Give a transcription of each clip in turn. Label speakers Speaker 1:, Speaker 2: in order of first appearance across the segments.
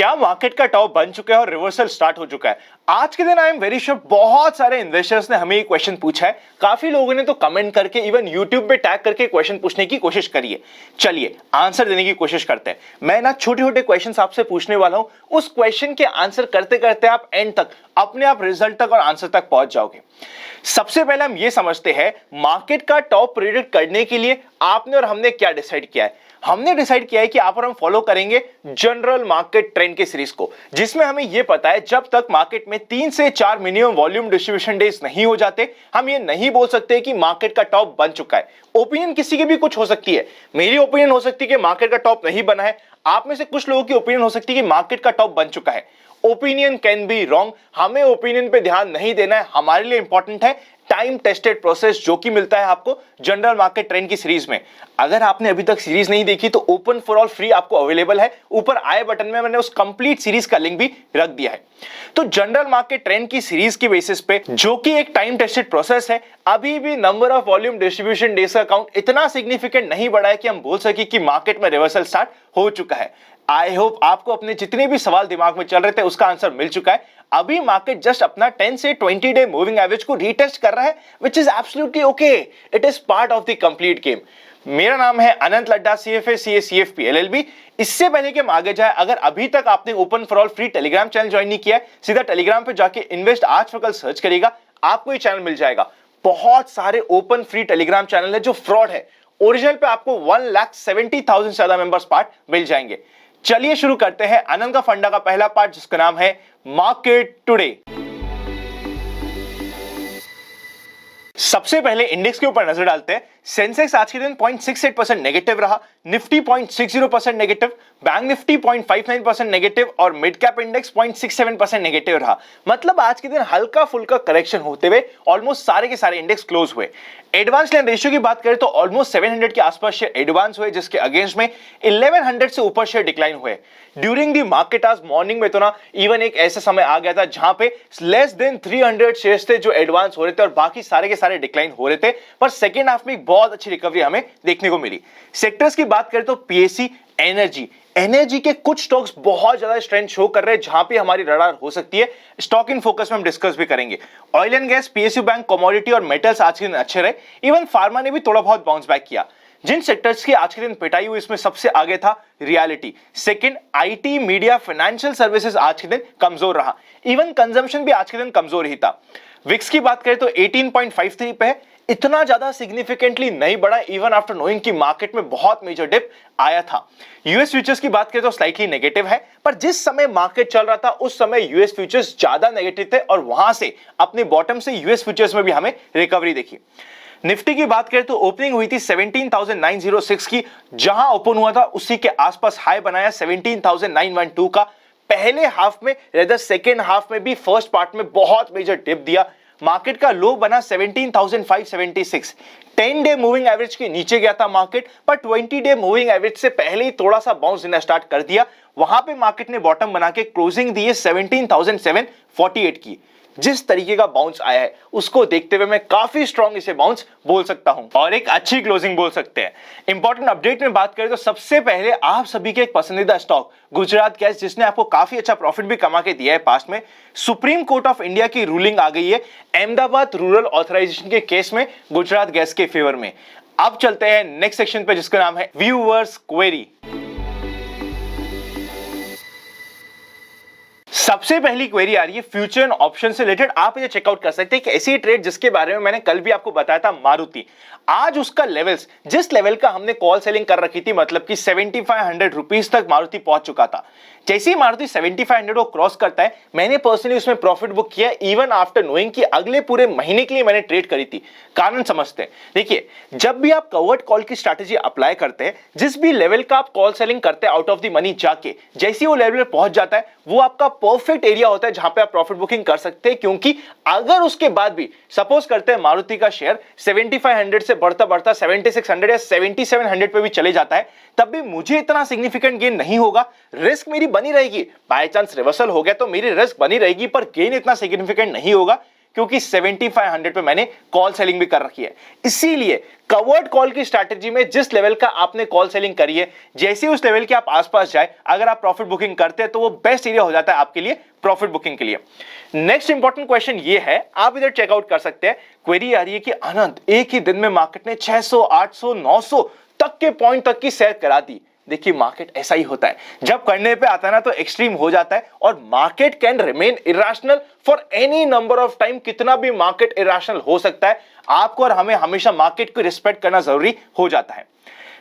Speaker 1: क्या मार्केट का टॉप बन चुका है और रिवर्सल स्टार्ट हो चुका है? आज के दिन आई एम वेरी श्योर बहुत सारे इन्वेस्टर्स ने हमें ये क्वेश्चन पूछा है। काफी लोगों ने तो कमेंट करके इवन यूट्यूब पे टैग करके क्वेश्चन पूछने की कोशिश करी है। चलिए आंसर देने की कोशिश करते हैं। मैं ना छोटे छोटे क्वेश्चन आपसे पूछने वाला हूं, उस क्वेश्चन के आंसर करते करते आप एंड तक अपने आप रिजल्ट तक और आंसर तक पहुंच जाओगे। सबसे पहले हम ये समझते हैं मार्केट का टॉप प्रेडिक्ट करने के लिए आपने और हमने क्या डिसाइड किया है। हमने डिसाइड किया है कि आप और हम फॉलो करेंगे जनरल मार्केट ट्रेंड के सीरीज को, जिसमें हमें यह पता है जब तक मार्केट में 3 से 4 मिनिमम वॉल्यूम डिस्ट्रीब्यूशन डेज नहीं हो जाते हम ये नहीं बोल सकते कि मार्केट का टॉप बन चुका है। ओपिनियन किसी की भी कुछ हो सकती है। मेरी ओपिनियन हो सकती है कि मार्केट का टॉप नहीं बना है, आप में से कुछ लोगों की ओपिनियन हो सकती है कि मार्केट का टॉप बन चुका है। ओपिनियन कैन बी रॉन्ग, हमें ओपिनियन पे ध्यान नहीं देना है। हमारे लिए इंपॉर्टेंट है टाइम टेस्टेड प्रोसेस जो कि मिलता है आपको जनरल मार्केट ट्रेंड की सीरीज में। अगर आपने अभी तक सीरीज नहीं देखी तो ओपन फॉर ऑल फ्री आपको अवेलेबल है। ऊपर आई बटन में मैंने उस कंप्लीट सीरीज का लिंक भी रख दिया है। तो जनरल मार्केट ट्रेंड की सीरीज की बेसिस पे जो कि एक टाइम टेस्टेड प्रोसेस है, अभी भी number of volume distribution days का काउंट इतना सिग्निफिकेंट नहीं बढ़ा है कि हम बोल सके कि मार्केट में रिवर्सल स्टार्ट हो चुका है। आई होप आपको अपने जितने भी सवाल दिमाग में चल रहे थे उसका आंसर मिल चुका है। अभी मार्केट जस्ट अपना 10 से 20 डे मूविंग एवरेज को रीटेस्ट कर रहा है, which is absolutely okay. It is part of the complete game. मेरा नाम है अनंत Ladda, CFA CA CFP LLB। इससे पहले कि हम आगे जाए, अगर अभी तक आपने open for all free Telegram channel join नहीं किया है, सीधा टेलीग्राम पे जाके इन्वेस्ट आज फॉर कल सर्च करिएगा, आपको ये चैनल मिल जाएगा। बहुत सारे ओपन फ्री टेलीग्राम चैनल है जो फ्रॉड है। ओरिजिनल पे आपको 1,70,000 से ज्यादा मेंबर्स पार्ट मिल जाएंगे। चलिए शुरू करते हैं आनंद का फंडा का पहला पार्ट, जिसका नाम है मार्केट टुडे। सबसे पहले इंडेक्स के ऊपर नजर डालते हैं। सेंसेक्स आज के दिन 0.68% नेगेटिव रहा, Nifty 0.60% negative, bank Nifty 0.59% negative और मिड कैप इंडेक्स 0.67% नेगेटिव रहा। मतलब आज के दिन हल्का फुल्का करेक्शन होते हुए ऑलमोस्ट सारे के सारे इंडेक्स क्लोज हुए। एडवांस लेन रेशियो की बात करें तो ऑलमोस्ट 700 के आसपास शेयर एडवांस हुए, जिसके अगेंस्ट में 1100 से ऊपर शेयर डिक्लाइन हुए। ड्यूरिंग दी मार्केट आज मॉर्निंग में तो ना इवन एक ऐसा समय आ गया था जहां पे लेस देन 300 शेयर्स थे जो एडवांस हो रहे थे और बाकी सारे के सारे डिक्लाइन हो रहे थे। पर सेकेंड हाफ में बहुत अच्छी रिकवरी हमें देखने को मिली। सेक्टर्स की बात करें तो PSE, एनर्जी के कुछ स्टॉक्स बहुत ज्यादा स्ट्रेंथ शो कर रहे हैं, जहां पे हमारी रडार हो सकती है। स्टॉक इन फोकस में हम डिस्कस भी करेंगे। Oil and gas, PSU bank, commodity और मेटल्स आज के दिन अच्छे रहे। इवन फार्मा ने भी थोड़ा बहुत बाउंस बैक किया। जिन सेक्टर्स की आज के दिन पिटाई हुई इसमें सबसे आगे था reality, second IT, media, financial services आज के दिन कमजोर रहा। इवन कंजम्पशन भी आज के दिन कमजोर ही था। विक्स की बात करें तो 18.53 पे है, इतना ज्यादा सिग्निफिकेंटली नहीं बढ़ा इवन आफ्टर नोइंग कि मार्केट में बहुत मेजर डिप आया था। यूएस फ्यूचर्स की बात करें तो स्लाइटली नेगेटिव है, पर जिस समय मार्केट चल रहा था उस समय यूएस फ्यूचर्स ज्यादा नेगेटिव थे और वहां से अपने बॉटम से यूएस फ्यूचर्स में भी हमें रिकवरी देखी। निफ्टी की बात करें तो ओपनिंग हुई थी 17,906 की, जहां ओपन हुआ था उसी के आसपास हाई बनाया 17,912 का। पहले हाफ में रेदर सेकेंड हाफ में भी फर्स्ट पार्ट में बहुत मेजर डिप दिया। मार्केट का लो बना 17,576। 10 डे मूविंग एवरेज के नीचे गया था मार्केट, पर 20 डे मूविंग एवरेज से पहले ही थोड़ा सा बाउंस देना स्टार्ट कर दिया। वहां पे मार्केट ने बॉटम बना के क्लोजिंग दी है 17,748 की। जिस तरीके का बाउंस आया है उसको देखते हुए मैं काफी स्ट्रॉन्ग इसे बाउंस बोल सकता हूं और एक अच्छी क्लोजिंग बोल सकते हैं। इंपॉर्टेंट अपडेट में बात करें तो सबसे पहले आप सभी के एक पसंदीदा स्टॉक गुजरात गैस, जिसने आपको काफी अच्छा प्रॉफिट भी कमा के दिया है पास्ट में। सुप्रीम कोर्ट ऑफ इंडिया की रूलिंग आ गई है अहमदाबाद रूरल ऑथराइजेशन के केस में गुजरात गैस के फेवर में। अब चलते हैं नेक्स्ट सेक्शन पे, जिसका नाम है व्यूअर्स क्वेरी। सबसे पहली क्वेरी आ रही है फ्यूचर एंड ऑप्शन से रिलेटेड। आप इसे चेकआउट कर सकते हैं कि ऐसी ट्रेड जिसके बारे में मैंने कल भी आपको बताया था, मारुति। आज उसका लेवल्स, जिस लेवल का हमने कॉल सेलिंग कर रखी थी, मतलब कि 7500 रुपीज तक मारुति पहुंच चुका था। जैसे ही मारुति 7500 को क्रॉस करता है, मैंने पर्सनली उसमें प्रॉफिट बुक किया इवन आफ्टर नोइंग कि अगले पूरे महीने के लिए मैंने ट्रेड करी थी। कारण समझते हैं। देखिए, जब भी आप कवर्ड कॉल की स्ट्रैटेजी अप्लाई करते हैं, जिस भी लेवल का आप कॉल सेलिंग करते हैं आउट ऑफ द मनी जाके, जैसे वो लेवल पे पहुंच जाता है वो आपका परफेक्ट एरिया होता है जहां पे आप प्रॉफिट बुकिंग कर सकते हैं। क्योंकि अगर उसके बाद भी सपोज करते हैं मारुति का शेयर 7500 से बढ़ता बढ़ता 7600 या 7700 पे भी चले जाता है, तब भी मुझे इतना सिग्निफिकेंट गेन नहीं होगा। रिस्क मेरी बनी रहेगी, बाय चांस रिवर्सल हो गया तो मेरी रिस्क बनी रहेगी, पर गेन इतना सिग्निफिकेंट नहीं होगा क्योंकि 7500 पे मैंने कॉल सेलिंग भी कर रखी है। इसीलिए कवर्ड कॉल की स्ट्रैटेजी में जिस लेवल का आपने कॉल सेलिंग करी है, जैसे उस लेवल के आप आसपास जाए, अगर आप प्रॉफिट बुकिंग करते हैं तो वो बेस्ट एरिया हो जाता है आपके लिए प्रॉफिट बुकिंग के लिए। नेक्स्ट इंपॉर्टेंट क्वेश्चन ये है, आप इधर चेकआउट कर सकते हैं। क्वेरी आ रही है कि आनंद, एक ही दिन में मार्केट ने 600, 800, 900 तक के पॉइंट तक की सैर करा दी। देखिए मार्केट ऐसा ही होता है, जब करने पे आता है ना तो एक्सट्रीम हो जाता है, और market can remain irrational for any number of time. कितना भी मार्केट इरेशनल हो सकता है, आपको और हमें हमेशा मार्केट को रिस्पेक्ट करना जरूरी हो जाता है।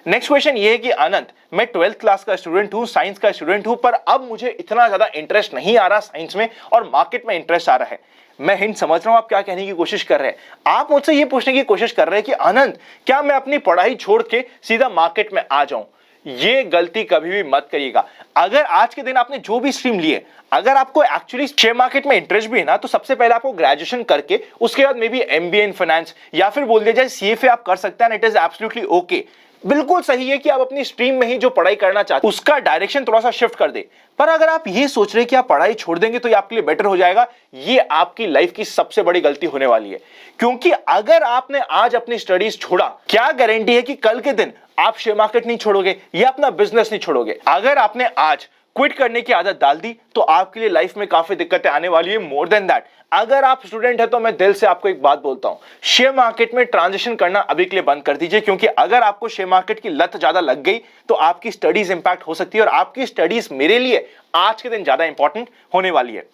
Speaker 1: नेक्स्ट क्वेश्चन ये है कि आनंद, मैं 12th क्लास का स्टूडेंट हूं, साइंस का स्टूडेंट हूं, पर अब मुझे इतना ज्यादा इंटरेस्ट नहीं आ रहा साइंस में और मार्केट में इंटरेस्ट आ रहा है। मैं हिंट समझ रहा हूं आप क्या कहने की कोशिश कर रहे हैं। आप मुझसे ये पूछने की कोशिश कर रहे हैं कि आनंद, क्या मैं अपनी पढ़ाई छोड़ के सीधा मार्केट में आ जाऊं? ये गलती कभी भी मत करिएगा। अगर आज के दिन आपने जो भी स्ट्रीम ली है, अगर आपको एक्चुअली शेयर मार्केट में इंटरेस्ट भी है ना, तो सबसे पहले आपको ग्रेजुएशन करके उसके बाद may be MBA in finance या फिर बोल दिया जाए सीएफए आप कर सकते हैं। इट इज एब्सोल्युटली ओके, बिल्कुल सही है कि आप अपनी स्ट्रीम में ही जो पढ़ाई करना चाहते हैं उसका डायरेक्शन थोड़ा सा शिफ्ट कर दे। पर अगर आप ये सोच रहे हैं कि आप पढ़ाई छोड़ देंगे तो ये आपके लिए बेटर हो जाएगा, ये आपकी लाइफ की सबसे बड़ी गलती होने वाली है। क्योंकि अगर आपने आज अपनी स्टडीज छोड़ा, क्या गारंटी है कि कल के दिन आप शेयर मार्केट नहीं छोड़ोगे या अपना बिजनेस नहीं छोड़ोगे? अगर आपने आज क्विट करने की आदत डाल दी तो आपके लिए लाइफ में काफी दिक्कतें आने वाली है। मोर देन दैट, अगर आप स्टूडेंट है तो मैं दिल से आपको एक बात बोलता हूं, शेयर मार्केट में ट्रांजिशन करना अभी के लिए बंद कर दीजिए, क्योंकि अगर आपको शेयर मार्केट की लत ज्यादा लग गई तो आपकी स्टडीज इंपैक्ट हो सकती है, और आपकी स्टडीज मेरे लिए आज के दिन ज्यादा इंपॉर्टेंट होने वाली है।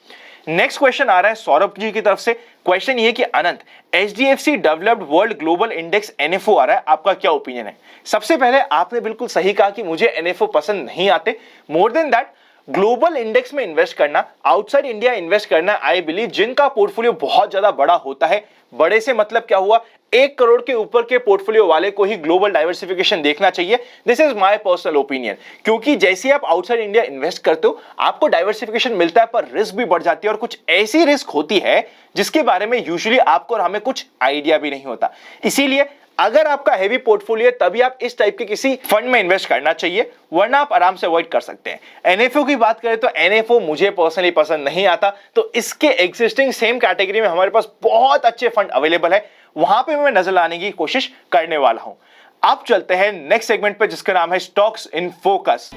Speaker 1: नेक्स्ट क्वेश्चन आ रहा है सौरभ जी की तरफ से। क्वेश्चन ये कि Anant, HDFC developed world global index NFO आ रहा है, आपका क्या ओपिनियन है? सबसे पहले आपने बिल्कुल सही कहा कि मुझे एनएफओ पसंद नहीं आते। More than that, global index में इन्वेस्ट करना, आउटसाइड इंडिया इन्वेस्ट करना, आई बिलीव जिनका पोर्टफोलियो बहुत ज्यादा बड़ा होता है, बड़े से मतलब क्या हुआ, 1 करोड़ के ऊपर के पोर्टफोलियो वाले को ही ग्लोबल डाइवर्सिफिकेशन देखना चाहिए। This is my personal opinion, क्योंकि जैसे आप आउटसाइड इंडिया इन्वेस्ट करते हो आपको डाइवर्सिफिकेशन मिलता है, पर रिस्क भी बढ़ जाती है, और कुछ ऐसी रिस्क होती है जिसके बारे में यूजुअली आपको और हमें कुछ आइडिया भी नहीं होता। इसीलिए अगर आपका हेवी पोर्टफोलियो है तभी आप इस टाइप के किसी फंड में इन्वेस्ट करना चाहिए, वरना आप आराम से अवॉइड कर सकते हैं। एनएफओ की बात करें तो एनएफओ मुझे पर्सनली पसंद नहीं आता, तो इसके एग्जिस्टिंग सेम कैटेगरी में हमारे पास बहुत अच्छे फंड अवेलेबल है, वहां पे मैं नजर लाने की कोशिश करने वाला हूं। अब चलते हैं नेक्स्ट सेगमेंट पे जिसका नाम है स्टॉक्स इन फोकस।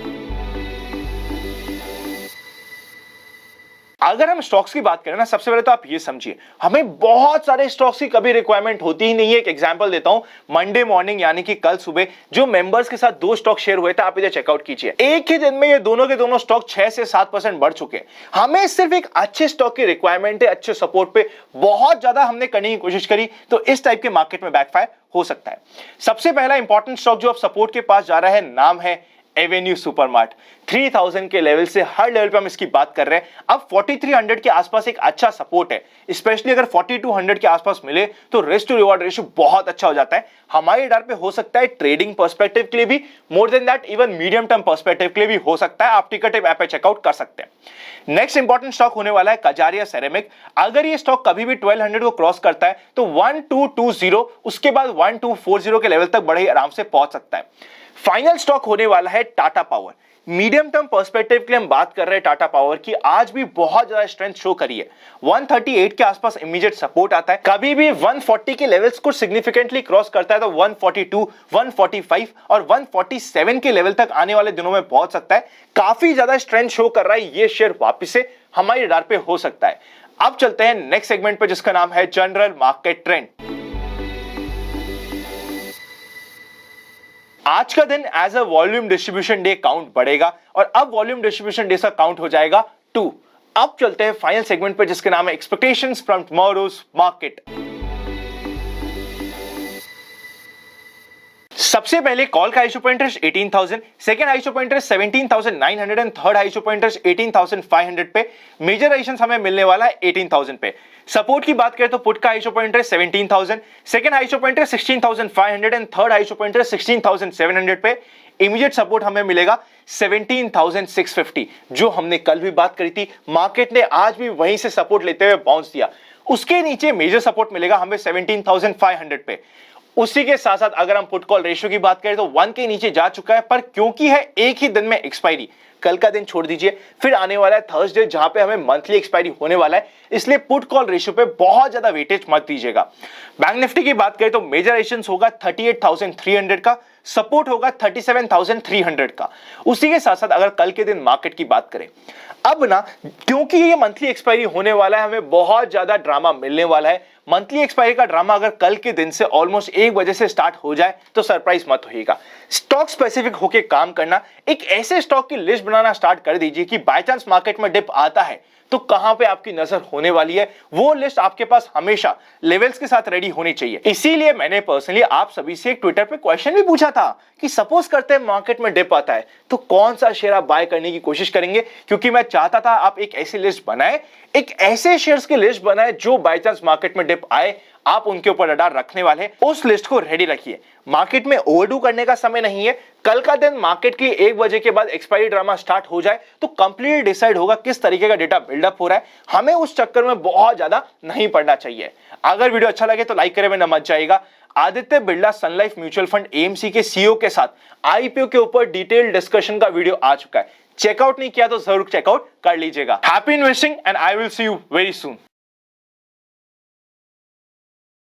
Speaker 1: अगर हम स्टॉक्स की बात करें ना, सबसे पहले तो आप ये समझिए, हमें बहुत सारे स्टॉक्स की कभी रिक्वायरमेंट होती ही नहीं है। एक एग्जांपल देता हूं, मंडे मॉर्निंग यानी कि कल सुबह जो मेंबर्स के साथ 2 स्टॉक शेयर हुए थे, आप इधर चेकआउट कीजिए, एक ही दिन में ये दोनों के दोनों स्टॉक 6 से 7% बढ़ चुके हैं। हमें सिर्फ एक अच्छे स्टॉक की रिक्वायरमेंट है, अच्छे सपोर्ट पे बहुत ज्यादा हमने करने की कोशिश करी तो इस टाइप के मार्केट में बैकफायर हो सकता है। सबसे पहला इंपॉर्टेंट स्टॉक जो अब सपोर्ट के पास जा रहा है, नाम है एवेन्यू सुपरमार्ट। 3000 के लेवल से हर लेवल पे हम इसकी बात कर रहे हैं। अब 4300 के आसपास एक अच्छा सपोर्ट है, स्पेशली अगर 4200 के आसपास मिले तो रिस्क टू रिवॉर्ड रेशियो बहुत अच्छा हो जाता है। हमारे डर पे हो सकता है ट्रेडिंग पर्सपेक्टिव के लिए भी, more than that even medium term perspective के लिए भी हो सकता है। आप टिकटिव ऐप पे चेकआउट कर सकते हैं। नेक्स्ट इंपॉर्टेंट स्टॉक होने वाला है कजारिया सेरेमिक। अगर ये स्टॉक कभी भी 1200 को क्रॉस करता है तो 1220 उसके बाद 1240 के लेवल तक बड़े आराम से पहुंच सकता है। फाइनल स्टॉक होने वाला है Tata power. Medium term perspective के लिए हम बात कर रहे हैं टाटा पावर की, आज भी बहुत ज्यादा स्ट्रेंथ शो करी है। 138 के आसपास इमीडिएट सपोर्ट आता है, कभी भी 140 के लेवल्स को सिग्निफिकेंटली क्रॉस करता है तो 142, 145 और 147 के लेवल तक आने वाले दिनों में पहुंच सकता है। काफी ज्यादा स्ट्रेंथ शो कर रहा है, ये शेयर वापस से हमारे रडार पे हो सकता है। अब चलते हैं नेक्स्ट सेगमेंट पे जिसका नाम है जनरल मार्केट ट्रेंड। आज का दिन as a volume distribution day count बढ़ेगा, और अब वॉल्यूम डिस्ट्रीब्यूशन डे सा काउंट हो जाएगा 2। अब चलते हैं फाइनल सेगमेंट पे जिसके नाम है एक्सपेक्टेशंस फ्रॉम टुमारोज मार्केट। सबसे पहले कॉल का high interest 18,000, second high interest 17,900 and third high interest 18,500 पे। मेजराइजेशन हमें मिलने वाला है 18,000 पे। सपोर्ट की बात करें तो पुट का high interest 17,000, second high interest 16,500 and third high interest 16,700 पे। इमीडिएट सपोर्ट हमें मिलेगा 17,650, जो हमने कल भी बात करी थी। मार्केट ने आज भी वहीं से सपोर्ट लेते हुए बाउंस दिया। उसके नीचे मेजर सपोर्ट मिलेगा हमें 17,500 पे। उसी के साथ साथ अगर हम पुट कॉल रेशियो की बात करें तो 1 के नीचे जा चुका है, पर क्योंकि है एक ही दिन में एक्सपायरी, कल का दिन छोड़ दीजिए, फिर आने वाला है थर्सडे जहां पे हमें मंथली एक्सपायरी होने वाला है, इसलिए पुट कॉल रेशियो पे बहुत ज्यादा वेटेज मत दीजिएगा। बैंक निफ्टी की बात करें तो मेजर रेजिस्टेंस होगा 38,300 का, सपोर्ट होगा 37,300 का। उसी के साथ साथ अगर कल के दिन मार्केट की बात करें, अब ना क्योंकि ये मंथली एक्सपायरी होने वाला है, हमें बहुत ज्यादा ड्रामा मिलने वाला है। मंथली एक्सपायरी का ड्रामा अगर कल के दिन से ऑलमोस्ट 1 बजे से स्टार्ट हो जाए तो सरप्राइज मत होइएगा। स्टॉक स्पेसिफिक होके काम करना, एक ऐसे स्टॉक की लिस्ट बनाना स्टार्ट कर दीजिए कि बाय चांस मार्केट में डिप आता है तो कहां पे आपकी नजर होने वाली है, वो लिस्ट आपके पास हमेशा लेवल्स के साथ रेडी होनी चाहिए। इसीलिए मैंने पर्सनली आप सभी से एक ट्विटर पे क्वेश्चन भी पूछा था कि सपोज करते हैं मार्केट में डिप आता है तो कौन सा शेयर आप बाय करने की कोशिश करेंगे, क्योंकि मैं चाहता था आप एक ऐसी लिस्ट बनाए, एक ऐसे शेयर्स की लिस्ट बनाए जो बाय चांस मार्केट में डिप आए आप उनके ऊपर रडार रखने वाले, उस लिस्ट को रेडी रखिए। मार्केट में ओवरडू करने का समय नहीं है। कल का दिन मार्केट के लिए 1 बजे के बाद एक्सपायरी ड्रामा स्टार्ट हो जाए तो कंप्लीटली डिसाइड होगा किस तरीके का डेटा बिल्डअप हो रहा है। हमें उस चक्कर में बहुत ज्यादा नहीं पड़ना चाहिए। अगर वीडियो अच्छा लगे तो लाइक करे बिना मत जाइएगा। आदित्य बिरला सन लाइफ म्यूचुअल फंड एएमसी के सीईओ के साथ आईपीओ के ऊपर डिटेल डिस्कशन का वीडियो आ चुका है, चेकआउट नहीं किया तो जरूर चेकआउट कर लीजिएगा। Happy investing and I will see you very soon.